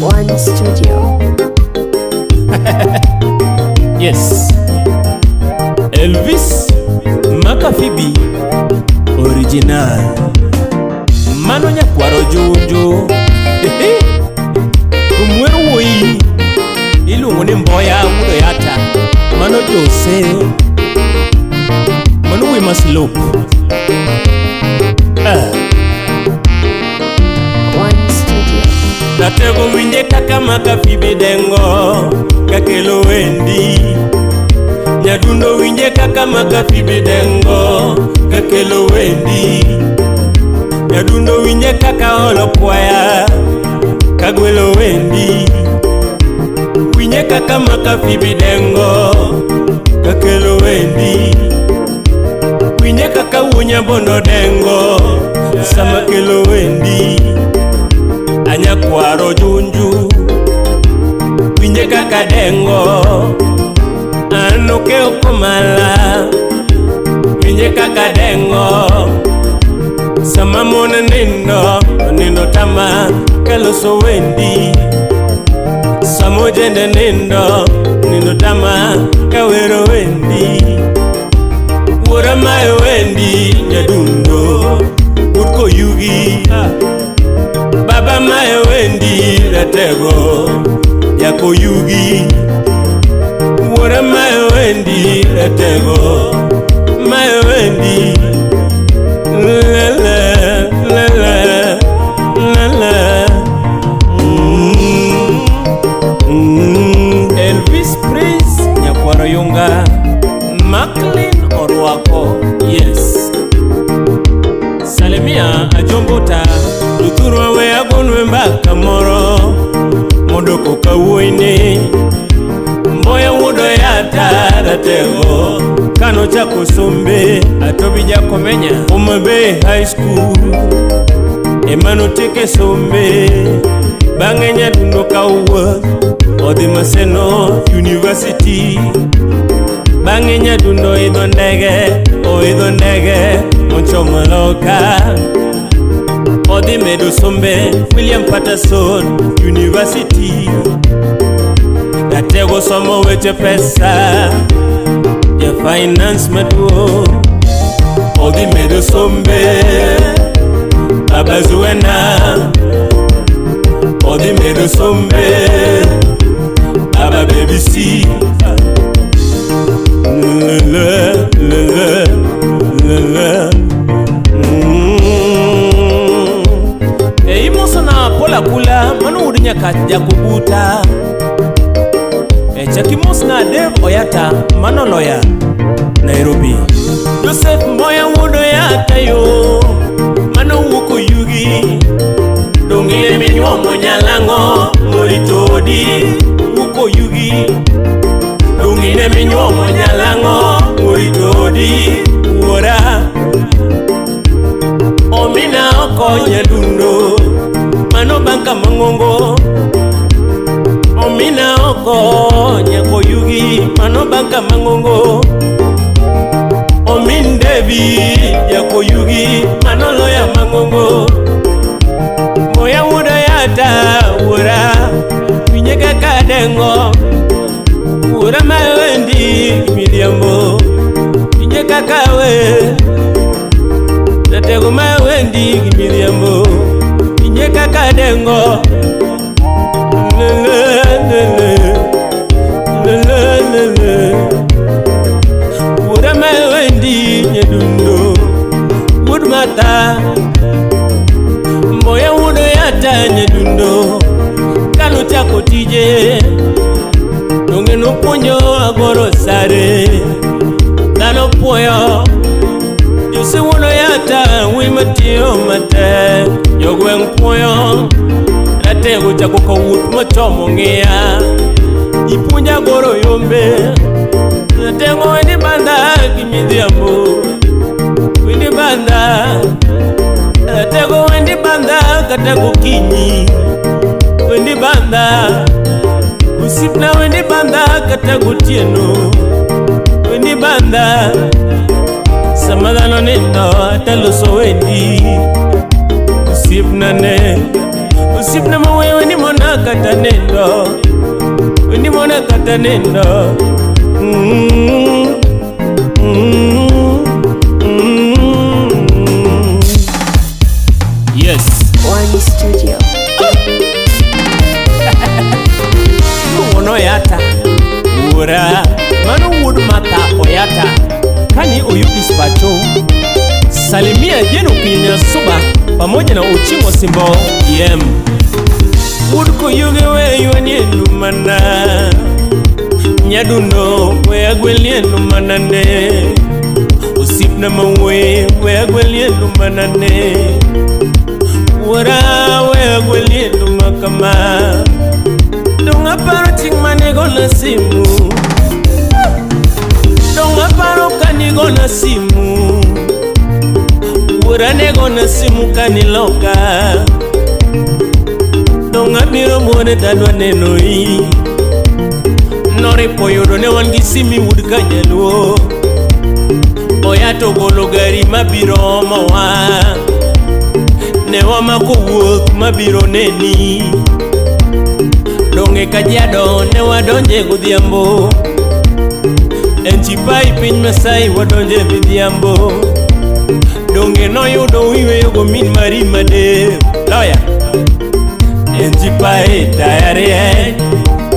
One Studio. Yes, Elvis Makafibi Original Mano nyakwaro junju Kumweru woi Ilungu ni mboya mudo yata Mano Jose Mano we must look One Studio. Natego winje kaka Makafibi dengo Kakelo wendi Nyadundo winje kaka Makafibi dengo Kakelo wendi Nyadundo winje kaka olo kwaya Kagwelo wendi Winje kaka Makafibi dengo Kakelo wendi Winje kaka wunya bondo dengo Sama kelo wendi Anya kwaro junju Winje kaka dengo Anoke okomala Winje kaka dengo Sama mona nindo tama Kaloso wendi Samo jende nindo tama Kawero wendi Wora mayo wendi Nyadundo Utko yugi Baba mayo wendi Ratego Yako yugi Wora mayo wendi Ratego Mayo wendi Elvis Prince Nyakwaro Yunga Maclean Orwako. Yes, Salemia Ajombota Luturo we agonwe mbaka moro Modoko kawuine Mboya wudo yata Ratego Kano chako sombe Atobi jako menya Umabe High School Emano teke sombe Bange Nyadundo kauwa Odi Maseno University Bange Nyadundo idho ndege Monchomoloka Odi medo sombe William Patterson University Gatego somo weche pesa Ya finance meduo Odi medo sombe Baba Zuena Odi medo sombe Baba Baby C Imoso na pola kula Manu udinya katja kubuta Chakimos na Dave Oyata Mano lawyer Nairobi. Joseph Moya wudo yata yo Mano wuko yugi Dongi minywa monyalango Molitodi Wuko yugi Dongi minywa monyalango Molitodi Wora Omina oko Nyadundo Mano banka mangongo Omina oko Nyako yugi Mano banka mangongo Omin Devi Yako yugi Mano loya mangongo Moya wuda yata Wura Winyeka kadengo Wura mawendi Miliambo Winyeka kawe Natego mawendi Miliambo Winyeka kadengo Wura mawendi Nyadundo Wudmata Mboya wudo yata Nyadundo Kano chako tije Donge no ponyo agoro sare Dano poyo Jose wudo yata Wimatio mate Yogweng poyo Ratego chako kawut mochomo ngea Ipunya goro yombe Natego wendi banda Kimidhiambo Wendi banda Natego wendi banda Katego kinyi Wendi banda Usipna wendi banda Katego tieno Wendi banda Samadano nendo Taloso wendi Usipna ne Usipna mawe ni mona kata nendo, ni mona kata nendo. Yes. One Studio. Ono yata ura mano wood mata oyata kani oyudi spacho salimia jeno kinya suba pamoja na Uchimo Simbo yem wood ko yuge we yonienu mana nyadundo we agwelienu manane usipna mawe we agwelienu manane ura we agwelienu makama Donga paro ting manego na simu Donga paro kanigo na simu Ura nego na simu kaniloka Donga miro mwone dadwa nenoi Nori poyodo ne wangi simi wudka nyeluo Oyato golo gari mabiro mawa Ne wamako wuok mabiro neni Donge Kajiado ne wadonje godhiambo Enchipai piny Masai wadonje midhiambo Donge noyudo wiweyo go min mari made Lawyer Enchipai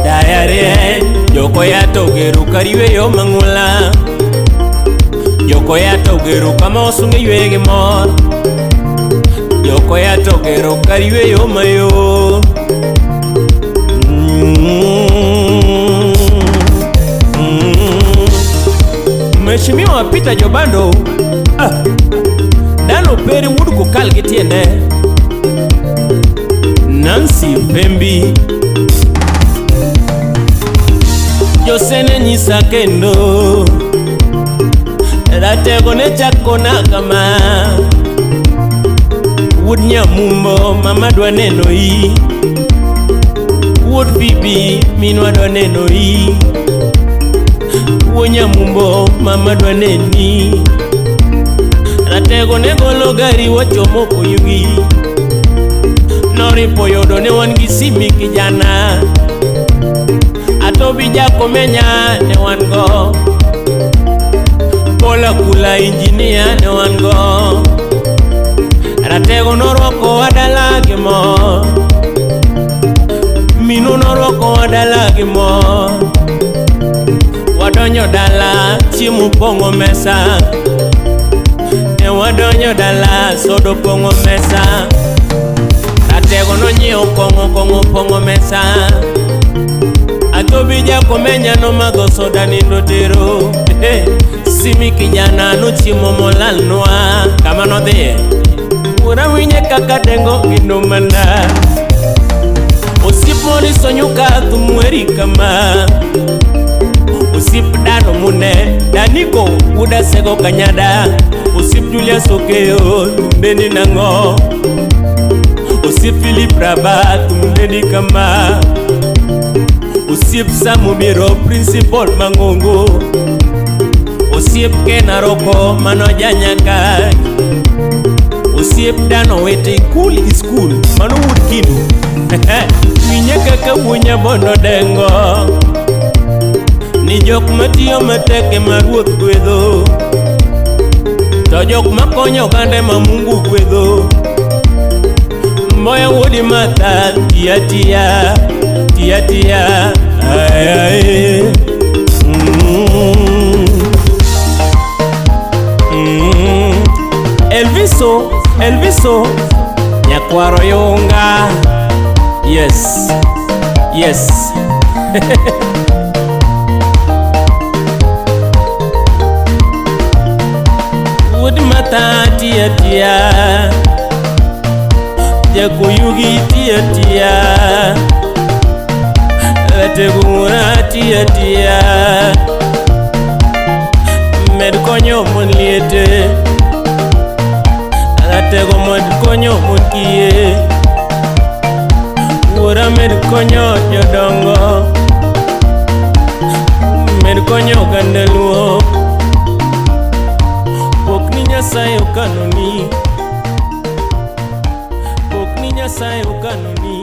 tayarieny Joko yato geru kariweyo mang'ula Joko yato geru kama osunge ywege mor Joko yato geru kariweyo mayo Mheshimiwa Peter Jobando Dano peri wudu kukal gitiende Nancy Pembi Josene nyisa kendo Ratego ne chako nakama Wud Nyamumbo mama dwa neno hii Wud Bibi minwa dwa neno hii Nyamumbo mama dwa neni Ratego ne golo gari wachomo koyugi Nori poyodo ne wangi simi kijana Atobi jako menya ne wango Pola kula injinia ne wango Ratego noroko wadala gimo Minu noroko wadala gimo Wadonyo dala chimu pongo mesa Ne wadonyo dala sodo pongo mesa Ratego no nyeo kongo pongo mesa Atobi jako menya no mago soda nindo tero Simi kijana no chimo molal noa Kama no de Ura winye kaka dengo ginomana Osipori sonyuka thumweri kama Usip dano mune Daniko uda sego kanyada Usip Julius Okeo Tumbeni nango Usip Philip Rabat Tumbeni kama Usip Samubiro Principal Mangongo Usip Kenaroko Mano Janyaka Usip dano wete cool is cool Mano Woodkinu Minye kaka wunya bono dengo Ni jok matiyo mateke maruoth gwedho To jok makonyo gande ma Mungu gwedho Moya wodi mata tia tia Tia tia Ay ay Elviso Nyakwaro yonga Yes Wood mata tia tia Jakuyugi tia tia Lategura tia tia Med konyo mon liete Latego mod konyo mon kie Wura med konyo jodongo Med konyo gandaluo Pok ni Nyasaye okanoni Pok ni Nyasaye Nyasaye okanoni